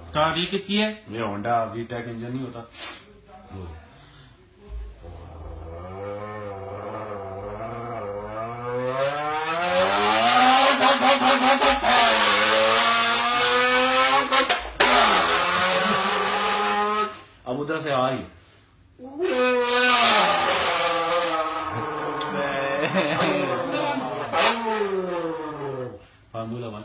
Start. ये किसकी है? ये होंडा वीटेक इंजन नहीं होता। अब उधर से आ रही है। Formula one.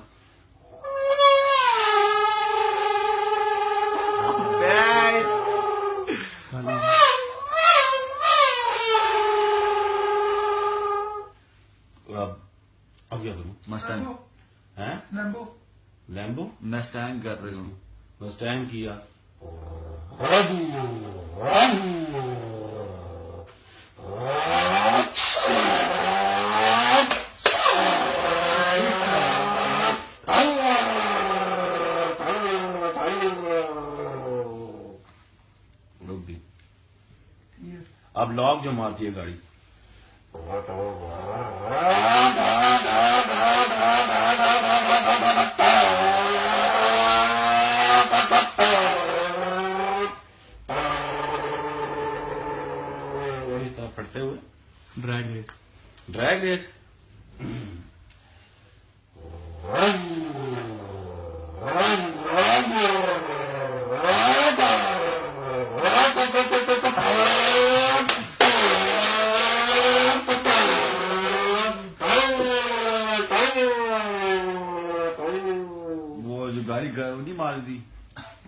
अब क्या करूं? मस्टैंग हैं? लैम्बो। लैम्बो मस्टैंग कर रही हूँ। मस्टैंग किया। रुक दी। अब लॉक जो मारती है गाड़ी। इस तरह फटते हुए ड्रैग रेस। Drag race. वो जो गाड़ी नहीं मार दी,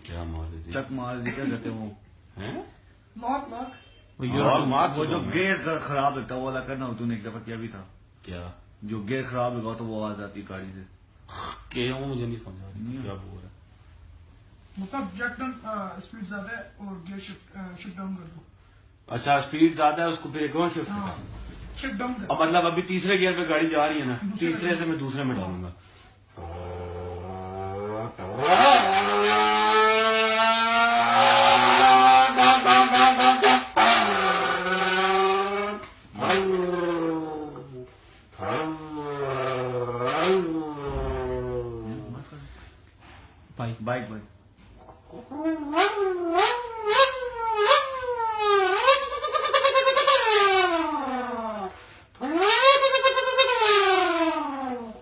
क्या मार दी? चक मार दी, क्या कहते हैं वो? हैं? लॉक। वो जो गेयर खराब लगता है वो वाला करना हो। तूने एक दफा किया भी था। क्या? जो गेयर खराब लगा तो वो आवाज आती गाड़ी से। क्या मुझे नहीं समझ आ रही क्या बोल रहा है। मतलब जैक स्पीड ज्यादा है और गियर शिफ्ट डाउन कर दो। अच्छा, स्पीड ज्यादा है, उसको फिर एक और शिफ्ट। हाँ, शिफ्ट डाउन कर। अब मतलब अभी तीसरे गियर पे गाड़ी जा रही है ना, तीसरे से मैं दूसरे में डालूंगा। बाइक बाइक बाइक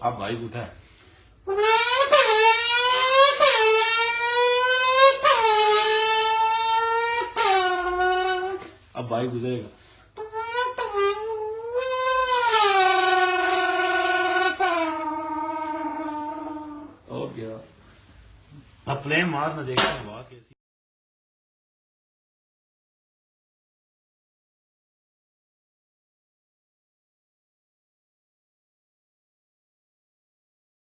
अब बाइक उठा है। अब बाइक गुजरेगा। और क्या? अब प्लेन मार ना, देखते हैं आवाज कैसी।